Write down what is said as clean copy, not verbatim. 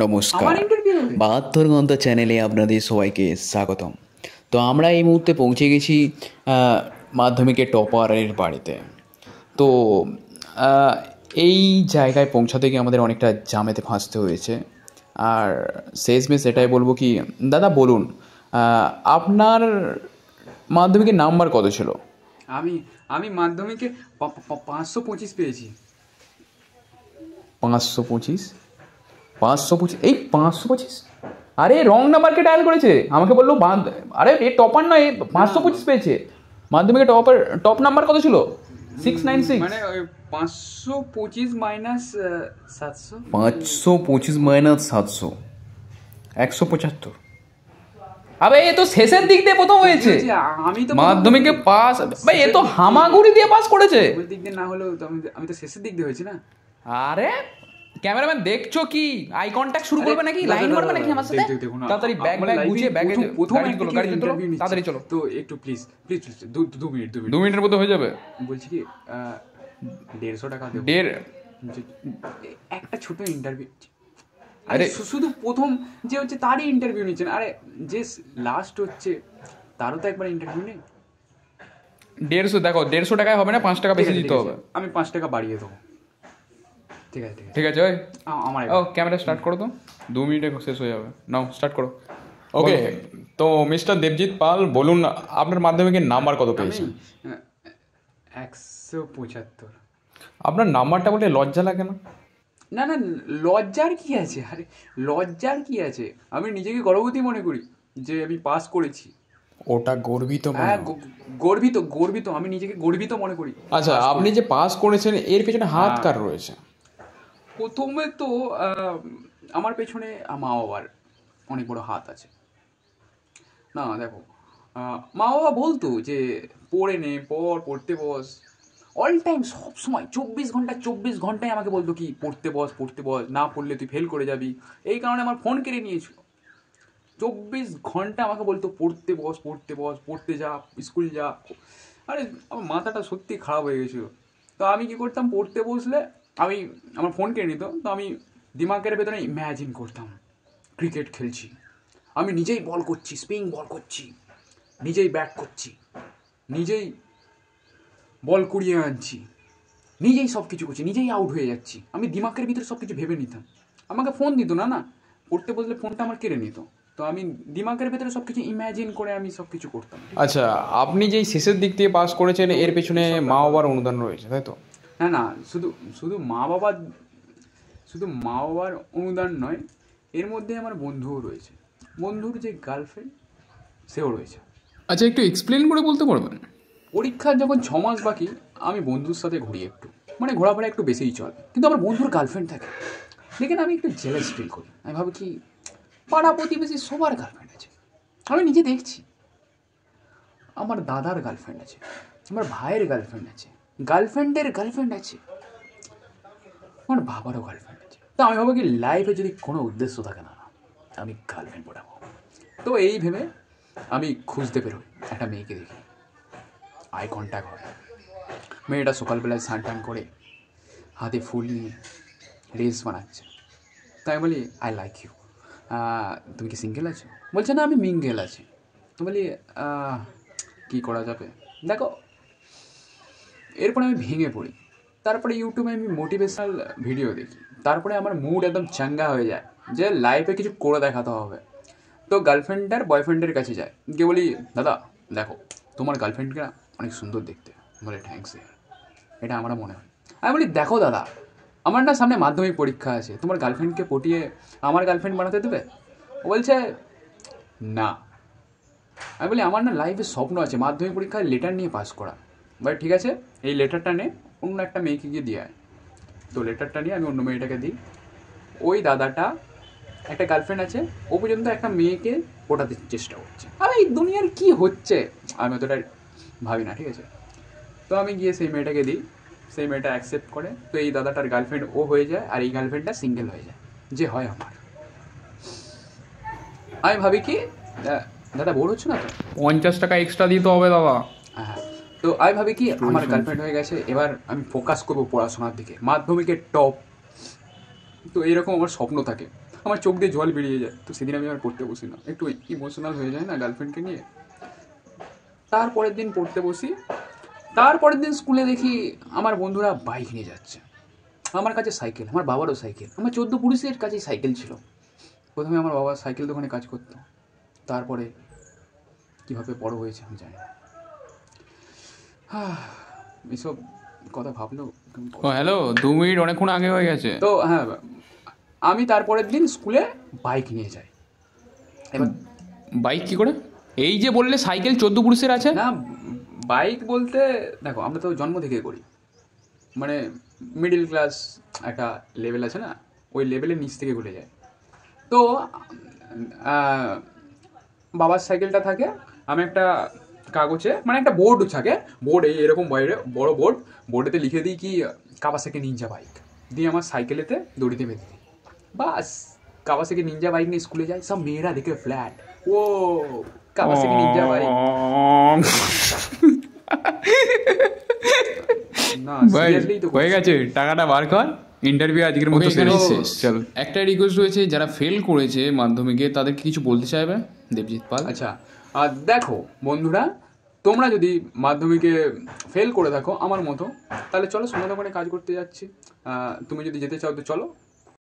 নমস্কার, ৭২ ঘন্টা চ্যানেলে আপনাদের সবাইকে স্বাগতম। তো আমরা এই মুহূর্তে পৌঁছে গেছি মাধ্যমিকের টপারের বাড়িতে। তো এই জায়গায় পৌঁছাতে গিয়ে আমাদের অনেকটা জ্যামেতে ফাঁসতে হয়েছে। আর শেষমেশ এটাই বলবো কি, দাদা বলুন আপনার মাধ্যমিকের নাম্বার কত ছিল? আমি মাধ্যমিকে 525 পেয়েছি। 525? 525? এই 525? আরে রং নাম্বারকে ডায়াল করেছে, আমাকে বললো আরে এ টপার নয়, 525 পেয়েছে। মাধ্যমিকে টপ নাম্বার কত ছিল? 696। মানে 525 মাইনাস 700। 525 মাইনাস 700, 175। আবে এ তো শেষের দিক দিয়ে প্রথম হয়েছে। আমি তো মাধ্যমিকে পাস, ভাই এ তো হামাগুড়ি দিয়ে পাস করেছে। দিক দিয়ে না হলেও আমি তো শেষের দিক দিয়ে হয়েছি না। আরে ক্যামেরাম্যান দেখছো কি? আই কন্টাক্ট শুরু করবে নাকি? লাইন মারবে নাকি আমার সাথে? তাড়াতাড়ি ব্যাগ গুছিয়ে ব্যাগে তাড়াতাড়ি চলো। তো একটু প্লিজ 2 মিনিট 2 মিনিটের মধ্যে হয়ে যাবে। বলছি কি 150 টাকা দেবো। একটা ছোট ইন্টারভিউ। আরে শুধু প্রথম যে হচ্ছে তারই ইন্টারভিউ নিচ্ছেন, আরে যে লাস্ট হচ্ছে তারও তো একবার ইন্টারভিউ নেই। 150 দেখো, 150 টাকায় হবে না, 5 টাকা বেশি দিতে হবে। আমি 5 টাকা বাড়িয়ে দেবো। ঠিক আছে ওই আমার ক্যামেরা স্টার্ট করো তো, 2 মিনিটে শেষ হয়ে যাবে। নাও স্টার্ট করো। ওকে, তো মিস্টার দেবজিৎ পাল বলুন আপনার মাধ্যমিকের নাম্বার কত পেয়েছেন? 175। আপনার নাম্বারটা বলে লজ্জা লাগে না? না না, লজ্জার কি আছে? আরে লজ্জার কি আছে? আমি নিজেকে গর্ববতী মনে করি যে আমি পাস করেছি। ওটা গর্বিত? হ্যাঁ গর্বিত, আমি নিজেকে গর্বিত মনে করি। আচ্ছা, আপনি যে পাস করেছেন এর পেছনে হাত কার রয়েছে? প্রথমে তো আমার পেছনে মা বাবার অনেক বড় হাত আছে। না দেখো, মা বাবা বলতো যে পড়ে নে, পড়তে বস, অল টাইম সব সময় 24 ঘন্টায় আমাকে বলতো কি পড়তে বস, না পড়লে তুই ফেল করে যাবি। এই কারণে আমার ফোন কেড়ে নিয়েছিল। 24 ঘন্টা আমাকে বলতো পড়তে বস, পড়তে যা, স্কুল যা। আরে আমার মাথাটা সত্যি খারাপ হয়ে গেছিলো। তো আমি কি করতাম, পড়তে বসলে আমার ফোন কেড়ে নিত। তো আমি দিমাগের ভেতরে ইম্যাজিন করতাম ক্রিকেট খেলছি, আমি নিজেই বল করছি, স্পিন বল করছি, নিজেই ব্যাট করছি, নিজেই বল কুড়িয়ে আনছি, নিজেই সব কিছু করছি, নিজেই আউট হয়ে যাচ্ছি। আমি দিমাগের ভিতরে সব কিছু ভেবে নিতাম। আমাকে ফোন দিত না, পড়তে বসলে ফোনটা আমার কেড়ে নিত। তো আমি দিমাগের ভেতরে সব কিছু ইম্যাজিন করে আমি সব কিছু করতাম। আচ্ছা, আপনি যেই শেষের দিক দিয়ে পাস করেছেন এর পেছনে মা বাবার অনুদান রয়েছে, তাই তো? না, শুধু মা বাবার অনুদান নয়, এর মধ্যে আমার বন্ধুও রয়েছে। বন্ধুর যে গার্লফ্রেন্ড সেও রয়েছে। আচ্ছা, একটু এক্সপ্লেন করে বলতে পারবেন? পরীক্ষার যখন 6 মাস বাকি, আমি বন্ধুর সাথে ঘুরি, একটু মানে ঘোরাফেরা একটু বেশিই চলে। কিন্তু আমার বন্ধুর গার্লফ্রেন্ড থাকে, দেখে আমি একটু জেলাস ফিল করি। আমি ভাবি কি পাড়া প্রতিবেশী সবার গার্লফ্রেন্ড আছে, আমি নিজে দেখছি। আমার দাদার গার্লফ্রেন্ড আছে, আমার ভাইয়ের গার্লফ্রেন্ড আছে, গার্লফ্রেন্ডের গার্লফ্রেন্ড আছে, আমার বাবারও গার্লফ্রেন্ড আছে। তো আমি ভাবো কি লাইফে যদি কোনো উদ্দেশ্য থাকে না, আমি গার্লফ্রেন্ড পড়াবো। তো এই ভেবে আমি খুঁজতে বেরোই, একটা মেয়েকে দেখি, আই কন্ট্যাক্ট হয়। মেয়েটা সকালবেলায় স্নান টান করে হাতে ফুল নিয়ে রিলস বানাচ্ছে। তাই বলি আই লাইক ইউ, তুমি কি সিঙ্গেল আছো? বলছে না, আমি মিঙ্গেল আছি। বলি কী করা যাবে দেখো। এরপরে আমি ভেঙে পড়ি। তারপরে ইউটিউবে আমি মোটিভেশনাল ভিডিও দেখি। তারপরে আমার মুড একদম চাঙ্গা হয়ে যায় যে লাইফে কিছু করে দেখাতে হবে। তো গার্লফ্রেন্ডটার বয়ফ্রেন্ডের কাছে যায়, গিয়ে বলি দাদা দেখো, তোমার গার্লফ্রেন্ডকে অনেক সুন্দর দেখতে। বলে থ্যাঙ্কস ইয়ার, এটা আমারও মনে হয়। আমি বলি দেখো দাদা, আমার না সামনে মাধ্যমিক পরীক্ষা আছে, তোমার গার্লফ্রেন্ডকে পটিয়ে আমার গার্লফ্রেন্ড বানাতে দেবে? ও বলছে না। আমি বলি আমার না লাইফে স্বপ্ন আছে মাধ্যমিক পরীক্ষায় লেটার নিয়ে পাস করা। বাট ঠিক আছে, এই লেটারটা নে, অন্য একটা মেয়েকে গিয়ে দিয়ে আয়। তো লেটারটা নিয়ে আমি অন্য মেয়েটাকে দিই। ওই দাদাটা একটা গার্লফ্রেন্ড আছে, ও পর্যন্ত একটা মেয়েকে পটাতে চেষ্টা করছে। আমি এই দুনিয়ার কি হচ্ছে আমি অতটা ভাবি না, ঠিক আছে। তো আমি গিয়ে সেই মেয়েটাকে দিই, সেই মেয়েটা অ্যাকসেপ্ট করে। তো এই দাদাটার গার্লফ্রেন্ড ও হয়ে যায়, আর এই গার্লফ্রেন্ডটা সিঙ্গেল হয়ে যায়, যে হয় আমার। আমি ভাবি কি দাদা বোর হচ্ছে না তো? 50 টাকা এক্সট্রা দিতে হবে দাদা। হ্যাঁ, তো আমি ভাবি কি আমার গার্লফ্রেন্ড হয়ে গেছে, এবার আমি ফোকাস করবো পড়াশোনার দিকে, মাধ্যমিকের টপ। তো এইরকম আমার স্বপ্ন থাকে। আমার চোখ দিয়ে জল বেরিয়ে যায়। তো সেদিন আমি আর পড়তে বসি না, একটু ইমোশনাল হয়ে যায় না গার্লফ্রেন্ডকে নিয়ে। তারপরের দিন পড়তে বসি, তারপরের দিন স্কুলে দেখি আমার বন্ধুরা বাইক নিয়ে যাচ্ছে, আমার কাছে সাইকেল, আমার বাবারও সাইকেল, আমার 14 পুরুষের কাছেই সাইকেল ছিল। প্রথমে আমার বাবা সাইকেল দোকানে কাজ করতো, তারপরে কীভাবে বড় হয়েছে আমি জানি না। এসব কথা ভাবলেও ও হ্যালো, 2 মিনিট অনেকক্ষণ আগে হয়ে গেছে। তো হ্যাঁ, আমি তারপরের দিন স্কুলে বাইক নিয়ে যাই। এবার বাইক কি করে? এই যে বললে সাইকেল 14 পুরুষের আছে। না, বাইক বলতে দেখো আমরা তো জন্ম থেকে করি, মানে মিডিল ক্লাস একটা লেভেল আছে না, ওই লেভেলের নিচ থেকে ঘুরে যায়। তো বাবার সাইকেলটা থাকে, আমি একটা কাগজে মানে একটা বোর্ড থাকে, বোর্ড এরকম বাইরে বড় বোর্ড, বোর্ডেতে লিখে দিই কি কাওয়াসাকি নিনজা বাইক, দিয়ে আমার সাইকেলেতে দড়িতে বেঁধে দিই, বাস কাওয়াসাকি নিনজা বাইক নিয়ে স্কুলে যাই। সব মেয়েরা দেখে ফ্ল্যাট, ও কাওয়াসাকি নিনজা বাইক। না সিরিয়াসলি তো হয়ে গেছে, টাকাটা বার কর, ইন্টারভিউ আজকের মতো শেষ। চল, একটা রিকোয়েস্ট রয়েছে, যারা ফেল করেছে মাধ্যমিকে তাদেরকে কিছু বলতে চাইবে দেবজিৎ পাল। আচ্ছা, দেখো বন্ধুরা, তোমরা যদি মাধ্যমিকে ফেল করে থাকো আমার মতো, তাহলে চলো সোনা দোকানে কাজ করতে যাচ্ছি। তুমি যদি যেতে চাও তো চলো,